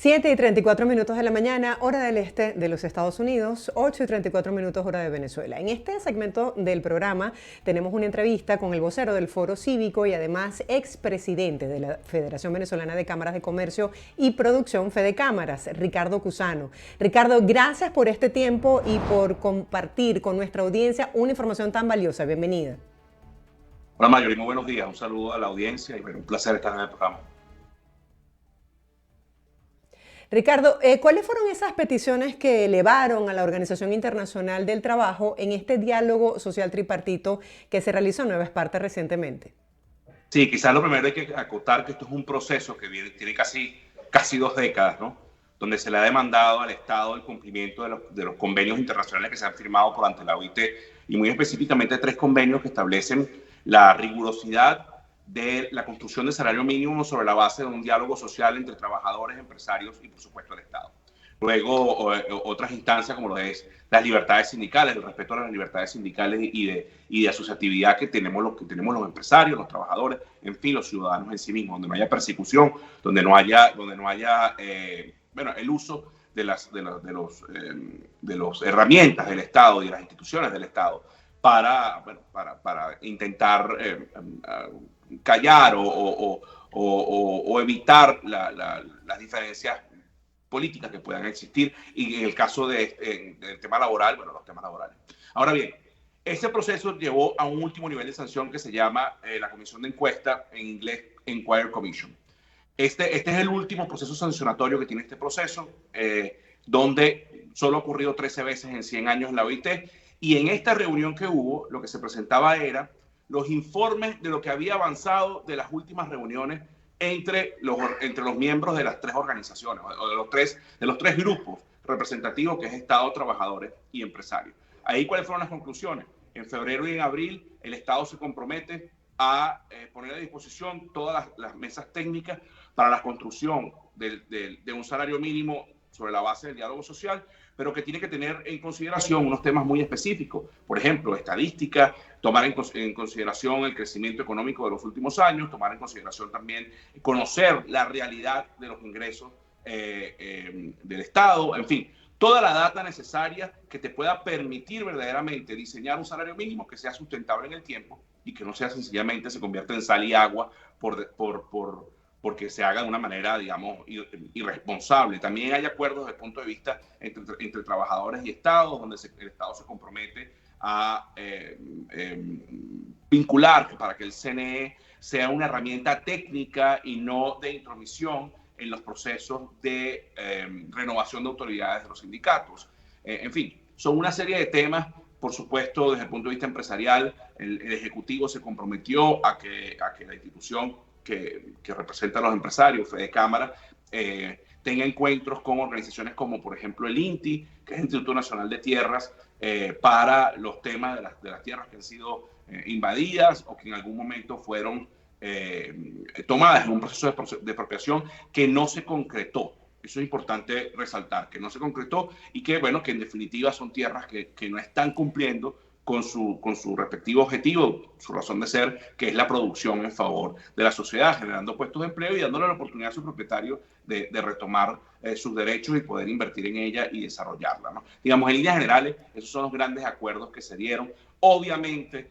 7:34 de la mañana, hora del este de los Estados Unidos, 8:34 hora de Venezuela. En este segmento del programa tenemos una entrevista con el vocero del Foro Cívico y además expresidente de la Federación Venezolana de Cámaras de Comercio y Producción, Fedecámaras, Ricardo Cusano. Ricardo, gracias por este tiempo y por compartir con nuestra audiencia una información tan valiosa. Bienvenida. Hola Mayori, muy buenos días. Un saludo a la audiencia y un placer estar en el programa. Ricardo, ¿cuáles fueron esas peticiones que elevaron a la Organización Internacional del Trabajo en este diálogo social tripartito que se realizó en Nueva Esparta recientemente? Sí, quizás lo primero hay que acotar que esto es un proceso que tiene casi 2 décadas, ¿no? Donde se le ha demandado al Estado el cumplimiento de los convenios internacionales que se han firmado ante la OIT y muy específicamente 3 convenios que establecen la rigurosidad de la construcción de salario mínimo sobre la base de un diálogo social entre trabajadores, empresarios y, por supuesto, el Estado. Luego, otras instancias como lo es las libertades sindicales, el respeto a las libertades sindicales y de asociatividad que tenemos los empresarios, los trabajadores, en fin, los ciudadanos en sí mismos, donde no haya persecución, donde no haya el uso de las herramientas del Estado y de las instituciones del Estado para intentar callar o evitar las diferencias políticas que puedan existir y en el caso del tema laboral, los temas laborales. Ahora bien, ese proceso llevó a un último nivel de sanción que se llama la Comisión de Encuesta, en inglés Inquiry Commission. Este es el último proceso sancionatorio que tiene este proceso, donde solo ha ocurrido 13 veces en 100 años en la OIT, y en esta reunión que hubo, lo que se presentaba era los informes de lo que había avanzado de las últimas reuniones entre los miembros de las 3 organizaciones, o de los tres grupos representativos, que es Estado, trabajadores y empresarios. Ahí, ¿cuáles fueron las conclusiones? En febrero y en abril, el Estado se compromete a poner a disposición todas las mesas técnicas para la construcción de un salario mínimo sobre la base del diálogo social, pero que tiene que tener en consideración unos temas muy específicos. Por ejemplo, estadística, tomar en consideración el crecimiento económico de los últimos años, tomar en consideración también conocer la realidad de los ingresos del Estado, en fin, toda la data necesaria que te pueda permitir verdaderamente diseñar un salario mínimo que sea sustentable en el tiempo y que no sea sencillamente se convierta en sal y agua porque se haga de una manera, digamos, irresponsable. También hay acuerdos desde el punto de vista entre trabajadores y Estados, donde el Estado se compromete a vincular para que el CNE sea una herramienta técnica y no de intromisión en los procesos de renovación de autoridades de los sindicatos. En fin, son una serie de temas. Por supuesto, desde el punto de vista empresarial, el Ejecutivo se comprometió a que la institución que representa a los empresarios, Fedecámara, tenga encuentros con organizaciones como, por ejemplo, el INTI, que es el Instituto Nacional de Tierras, para los temas de las tierras que han sido invadidas o que en algún momento fueron tomadas en un proceso de expropiación que no se concretó. Eso es importante resaltar, que no se concretó y que en definitiva son tierras que no están cumpliendo con su respectivo objetivo, su razón de ser, que es la producción en favor de la sociedad, generando puestos de empleo y dándole la oportunidad a sus propietarios de retomar sus derechos y poder invertir en ella y desarrollarla, ¿no? Digamos, en líneas generales, esos son los grandes acuerdos que se dieron. Obviamente,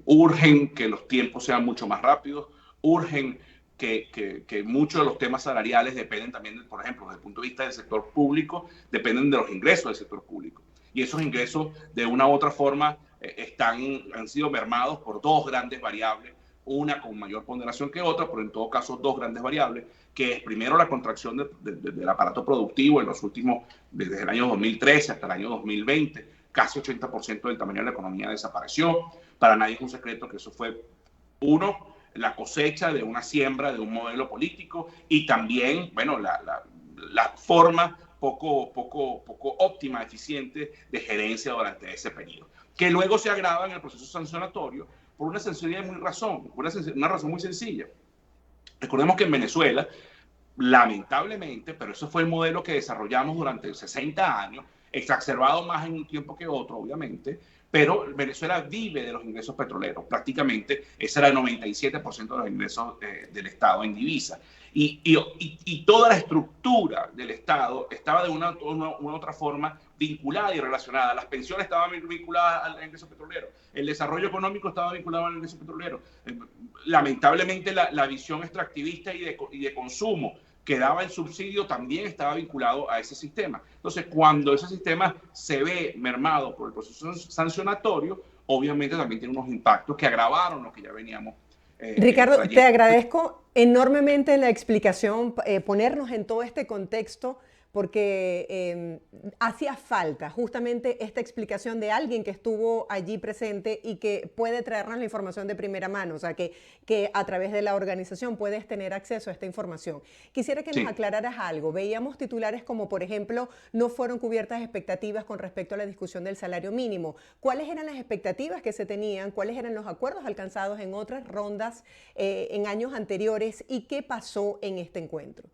urgen que los tiempos sean mucho más rápidos, urgen que muchos de los temas salariales dependen también, por ejemplo, desde el punto de vista del sector público, dependen de los ingresos del sector público. Y esos ingresos, de una u otra forma, han sido mermados por 2 grandes variables, una con mayor ponderación que otra, pero en todo caso 2 grandes variables, que es primero la contracción del aparato productivo en los últimos, desde el año 2013 hasta el año 2020, casi 80% del tamaño de la economía desapareció. Para nadie es un secreto que eso fue, la cosecha de una siembra de un modelo político y también, la forma poco óptima, eficiente de gerencia durante ese periodo, que luego se agrava en el proceso sancionatorio por una razón muy sencilla. Recordemos que en Venezuela, lamentablemente, pero eso fue el modelo que desarrollamos durante 60 años, exacerbado más en un tiempo que otro, obviamente, pero Venezuela vive de los ingresos petroleros. Prácticamente ese era el 97% de los ingresos del Estado en divisa. Y toda la estructura del Estado estaba de una u otra forma vinculada y relacionada. Las pensiones estaban vinculadas al ingreso petrolero, el desarrollo económico estaba vinculado al ingreso petrolero. Lamentablemente la visión extractivista y de consumo que daba el subsidio también estaba vinculado a ese sistema. Entonces, cuando ese sistema se ve mermado por el proceso sancionatorio, obviamente también tiene unos impactos que agravaron lo que ya veníamos Ricardo, te agradezco enormemente la explicación, ponernos en todo este contexto, porque hacía falta justamente esta explicación de alguien que estuvo allí presente y que puede traernos la información de primera mano, o sea, que a través de la organización puedes tener acceso a esta información. Quisiera que nos aclararas algo. Veíamos titulares como, por ejemplo, no fueron cubiertas expectativas con respecto a la discusión del salario mínimo. ¿Cuáles eran las expectativas que se tenían? ¿Cuáles eran los acuerdos alcanzados en otras rondas en años anteriores? ¿Y qué pasó en este encuentro?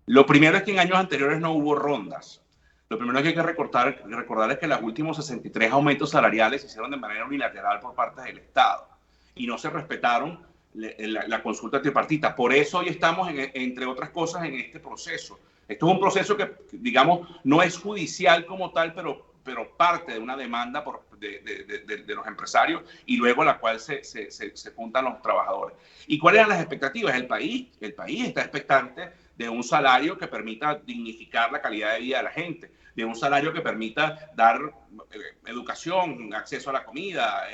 Lo primero es que en años anteriores no hubo rondas. Lo primero que hay que recordar es que los últimos 63 aumentos salariales se hicieron de manera unilateral por parte del Estado y no se respetaron la consulta tripartita. Por eso hoy estamos, entre otras cosas, en este proceso. Esto es un proceso que, digamos, no es judicial como tal, pero parte de una demanda de los empresarios y luego a la cual se juntan los trabajadores. ¿Y cuáles eran las expectativas? El país está expectante de un salario que permita dignificar la calidad de vida de la gente, de un salario que permita dar educación, acceso a la comida,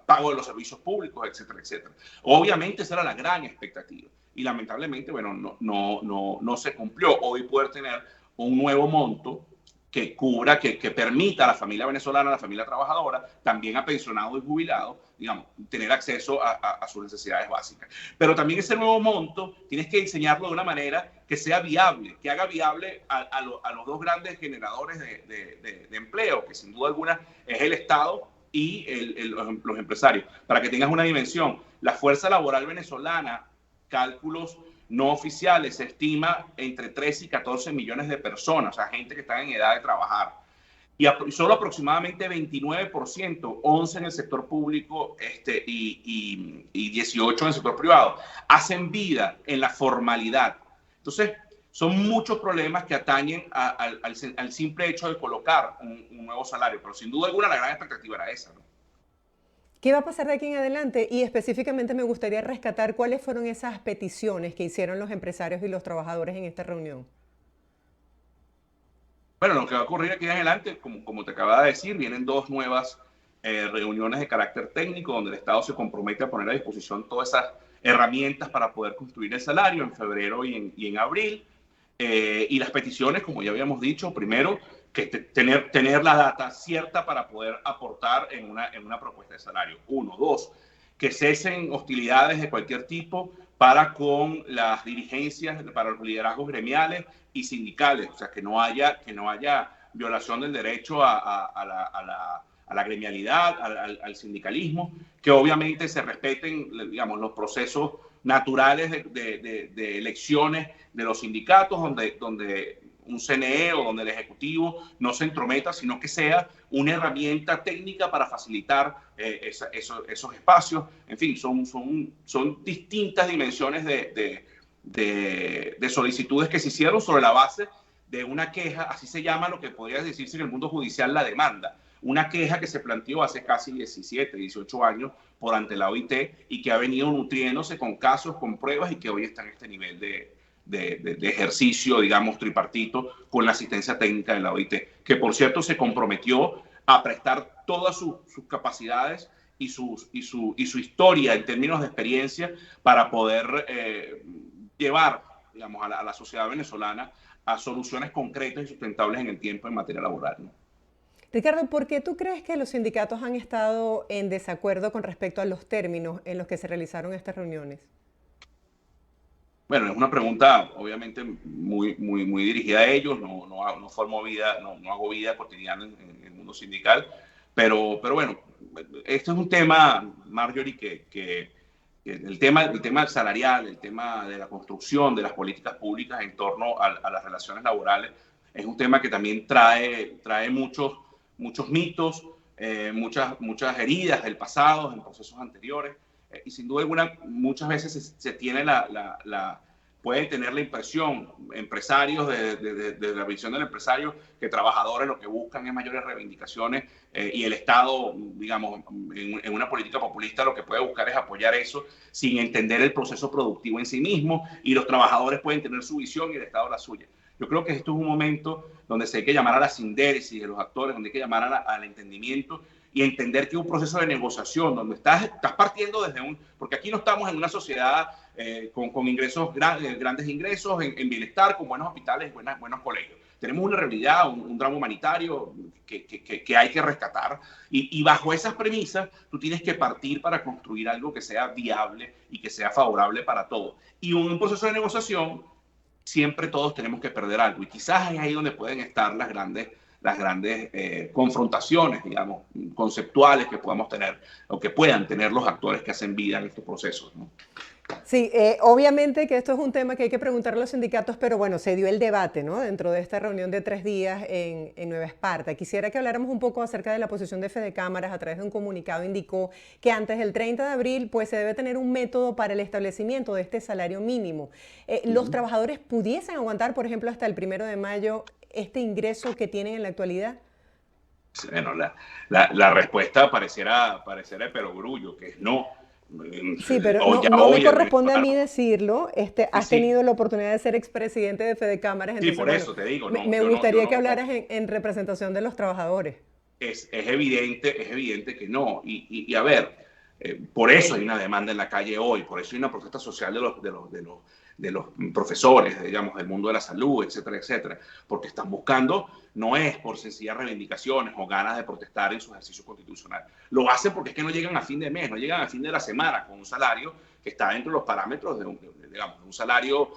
pago de los servicios públicos, etcétera, etcétera. Obviamente esa era la gran expectativa y lamentablemente, bueno, no se cumplió. Hoy poder tener un nuevo monto que cubra, que permita a la familia venezolana, a la familia trabajadora, también a pensionados y jubilados, digamos, tener acceso a sus necesidades básicas. Pero también ese nuevo monto tienes que diseñarlo de una manera que sea viable, que haga viable a los dos grandes generadores de empleo, que sin duda alguna es el Estado y los empresarios. Para que tengas una dimensión, la fuerza laboral venezolana, cálculos no oficiales, se estima entre 13 y 14 millones de personas, o sea, gente que está en edad de trabajar. Y solo aproximadamente 29%, 11 en el sector público y 18 en el sector privado, hacen vida en la formalidad. Entonces, son muchos problemas que atañen al simple hecho de colocar un nuevo salario, pero sin duda alguna la gran expectativa era esa, ¿no? ¿Qué va a pasar de aquí en adelante? Y específicamente me gustaría rescatar cuáles fueron esas peticiones que hicieron los empresarios y los trabajadores en esta reunión. Bueno, lo que va a ocurrir aquí en adelante, como te acababa de decir, vienen dos nuevas reuniones de carácter técnico donde el Estado se compromete a poner a disposición todas esas herramientas para poder construir el salario en febrero y en abril. Y las peticiones, como ya habíamos dicho, primero, que tener la data cierta para poder aportar en una propuesta de salario. Uno. Dos, que cesen hostilidades de cualquier tipo para con las dirigencias, para los liderazgos gremiales y sindicales. O sea, que no haya violación del derecho a la gremialidad, al sindicalismo, que obviamente se respeten, digamos, los procesos naturales de elecciones de los sindicatos, donde un CNE o donde el Ejecutivo no se entrometa, sino que sea una herramienta técnica para facilitar esos espacios. En fin, son distintas dimensiones de solicitudes que se hicieron sobre la base de una queja, así se llama lo que podría decirse en el mundo judicial la demanda, una queja que se planteó hace casi 17, 18 años por ante la OIT y que ha venido nutriéndose con casos, con pruebas y que hoy está en este nivel de ejercicio, digamos, tripartito con la asistencia técnica de la OIT, que por cierto se comprometió a prestar todas sus capacidades y su historia en términos de experiencia para poder llevar, digamos, a la sociedad venezolana a soluciones concretas y sustentables en el tiempo en materia laboral, ¿no? Ricardo, ¿por qué tú crees que los sindicatos han estado en desacuerdo con respecto a los términos en los que se realizaron estas reuniones? Bueno, es una pregunta obviamente muy dirigida a ellos, no formo vida, no hago vida cotidiana en el mundo sindical, pero bueno, este es un tema, Marjorie, que el tema salarial, el tema de la construcción de las políticas públicas en torno a las relaciones laborales Es un tema que también trae muchos mitos, muchas heridas del pasado, en procesos anteriores, y sin duda alguna muchas veces se tiene pueden tener la impresión, empresarios de la visión del empresario, que trabajadores lo que buscan es mayores reivindicaciones, y el Estado, digamos, en una política populista lo que puede buscar es apoyar eso sin entender el proceso productivo en sí mismo, y los trabajadores pueden tener su visión y el Estado la suya. Yo creo que esto es un momento donde se hay que llamar a la sindéresis de los actores, donde hay que llamar al entendimiento y entender que un proceso de negociación donde estás partiendo desde porque aquí no estamos en una sociedad con ingresos, grandes ingresos, en bienestar, con buenos hospitales, buenos colegios. Tenemos una realidad, un drama humanitario que hay que rescatar, y bajo esas premisas tú tienes que partir para construir algo que sea viable y que sea favorable para todos. Y un proceso de negociación, siempre todos tenemos que perder algo, y quizás es ahí donde pueden estar las grandes confrontaciones, digamos, conceptuales que podamos tener o que puedan tener los actores que hacen vida en estos procesos, ¿no? Sí, obviamente que esto es un tema que hay que preguntar a los sindicatos, pero bueno, se dio el debate, ¿no? Dentro de esta reunión de 3 días en Nueva Esparta. Quisiera que habláramos un poco acerca de la posición de Fede Cámaras. A través de un comunicado indicó que antes del 30 de abril pues se debe tener un método para el establecimiento de este salario mínimo. ¿Los trabajadores pudiesen aguantar, por ejemplo, hasta el 1 de mayo este ingreso que tienen en la actualidad? Bueno, la respuesta pareciera el perogrullo, que es no. Sí, pero no me corresponde a mí decirlo. Has tenido la oportunidad de ser expresidente de Fede Cámaras, entonces, sí, por eso te digo. Me gustaría que hablaras en representación de los trabajadores. Es evidente que no. Y a ver, por eso hay una demanda en la calle hoy, por eso hay una protesta social de los profesores, digamos, del mundo de la salud, etcétera, etcétera, porque están buscando, no es por sencillas reivindicaciones o ganas de protestar en su ejercicio constitucional, lo hacen porque es que no llegan a fin de mes, no llegan a fin de la semana con un salario que está dentro de los parámetros de un salario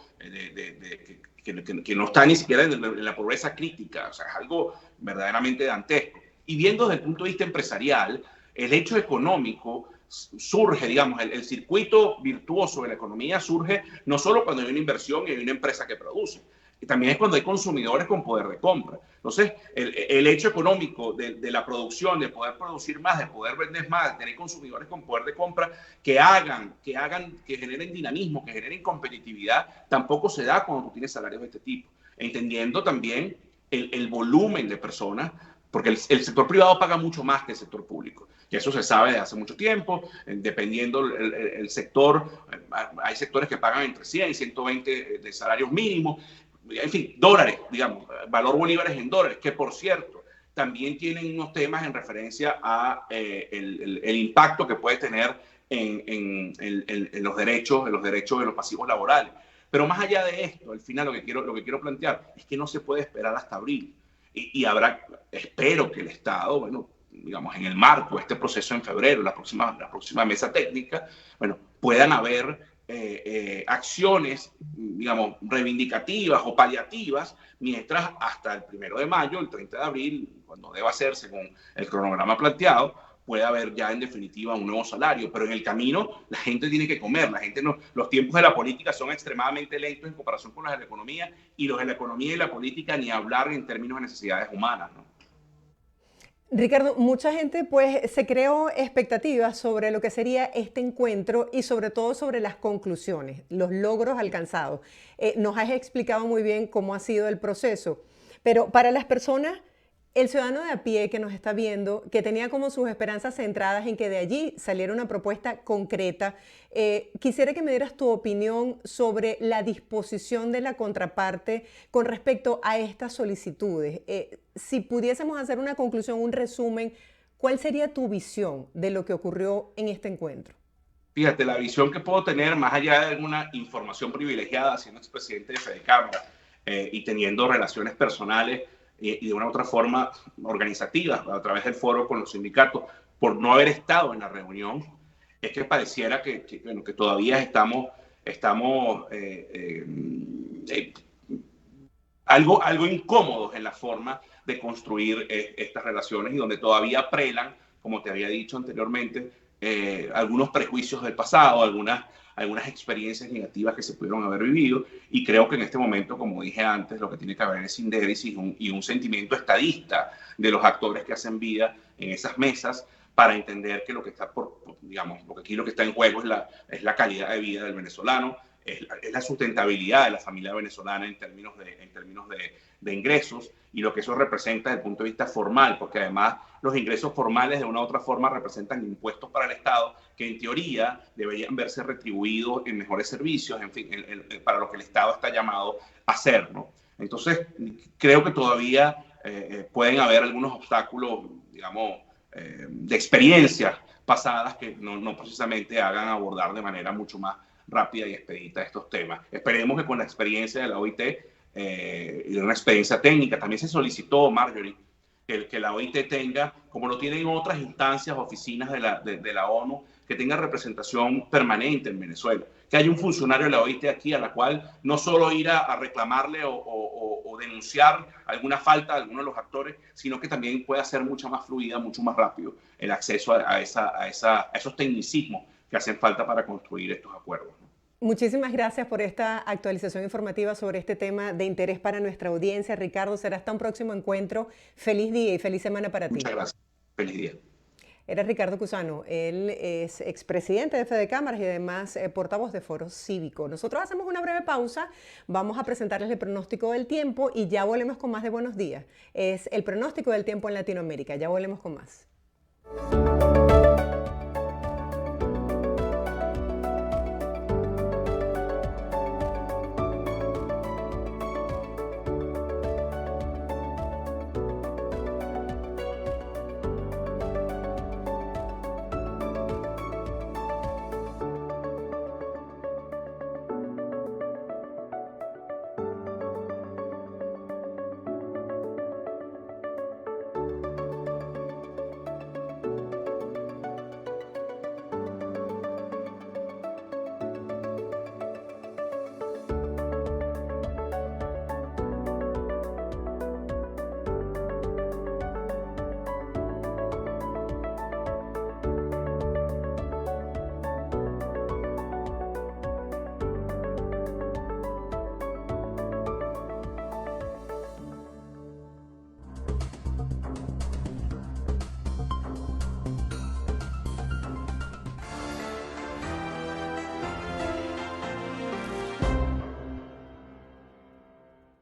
que no está ni siquiera en la pobreza crítica, o sea, es algo verdaderamente dantesco. Y viendo desde el punto de vista empresarial, el hecho económico surge, digamos, el circuito virtuoso de la economía surge no solo cuando hay una inversión y hay una empresa que produce, y también es cuando hay consumidores con poder de compra. Entonces, el hecho económico de la producción, de poder producir más, de poder vender más, de tener consumidores con poder de compra que generen dinamismo, que generen competitividad, tampoco se da cuando tú tienes salarios de este tipo. Entendiendo también el volumen de personas, porque el sector privado paga mucho más que el sector público. Y eso se sabe desde hace mucho tiempo, dependiendo el sector. Hay sectores que pagan entre 100 y 120 de salarios mínimos, en fin, dólares, digamos, valor bolívares en dólares, que por cierto, también tienen unos temas en referencia a el impacto que puede tener en los derechos, en los pasivos laborales. Pero más allá de esto, al final lo que quiero plantear es que no se puede esperar hasta abril. Y espero que el Estado, bueno, digamos, en el marco de este proceso en febrero, la próxima mesa técnica, bueno, puedan haber acciones, digamos, reivindicativas o paliativas, mientras hasta el 1 de mayo, el 30 de abril, cuando deba ser según el cronograma planteado, puede haber ya en definitiva un nuevo salario. Pero en el camino la gente tiene que comer, los tiempos de la política son extremadamente lentos en comparación con los de la economía, y los de la economía y la política ni hablar en términos de necesidades humanas, ¿no? Ricardo, mucha gente pues se creó expectativas sobre lo que sería este encuentro y sobre todo sobre las conclusiones, los logros alcanzados. Nos has explicado muy bien cómo ha sido el proceso, pero para las personas, el ciudadano de a pie que nos está viendo, que tenía como sus esperanzas centradas en que de allí saliera una propuesta concreta, quisiera que me dieras tu opinión sobre la disposición de la contraparte con respecto a estas solicitudes. Si pudiésemos hacer una conclusión, un resumen, ¿cuál sería tu visión de lo que ocurrió en este encuentro? Fíjate, la visión que puedo tener, más allá de alguna información privilegiada, siendo expresidente de Fede Cámara y teniendo relaciones personales y de una u otra forma organizativas a través del foro con los sindicatos, por no haber estado en la reunión, es que pareciera que todavía estamos algo incómodos en la forma de construir estas relaciones, y donde todavía prelan, como te había dicho anteriormente, algunos prejuicios del pasado, algunas experiencias negativas que se pudieron haber vivido, y creo que en este momento, como dije antes, lo que tiene que haber es síntesis y un sentimiento estadista de los actores que hacen vida en esas mesas, para entender que lo que está digamos, porque aquí lo que está en juego es la calidad de vida del venezolano, es la sustentabilidad de la familia venezolana en términos de ingresos, y lo que eso representa desde el punto de vista formal, porque además los ingresos formales de una u otra forma representan impuestos para el Estado que en teoría deberían verse retribuidos en mejores servicios, en fin, para lo que el Estado está llamado a hacer, ¿no? Entonces, creo que todavía pueden haber algunos obstáculos, digamos, de experiencias pasadas que no precisamente hagan abordar de manera mucho más rápida y expedita estos temas. Esperemos que con la experiencia de la OIT y de una experiencia técnica, también se solicitó, Marjorie, que la OIT tenga, como lo tienen otras instancias, oficinas de la ONU, que tenga representación permanente en Venezuela, que haya un funcionario de la OIT aquí a la cual no solo ir a reclamarle o denunciar alguna falta de alguno de los actores, sino que también pueda ser mucho más fluida, mucho más rápido el acceso a esos tecnicismos que hacen falta para construir estos acuerdos. Muchísimas gracias por esta actualización informativa sobre este tema de interés para nuestra audiencia. Ricardo, será hasta un próximo encuentro. Feliz día y feliz semana para ti. Muchas gracias. Feliz día. Era Ricardo Cusano. Él es expresidente de Fede Cámaras y además portavoz de Foro Cívico. Nosotros hacemos una breve pausa. Vamos a presentarles el pronóstico del tiempo y ya volvemos con más de Buenos Días. Es el pronóstico del tiempo en Latinoamérica. Ya volvemos con más.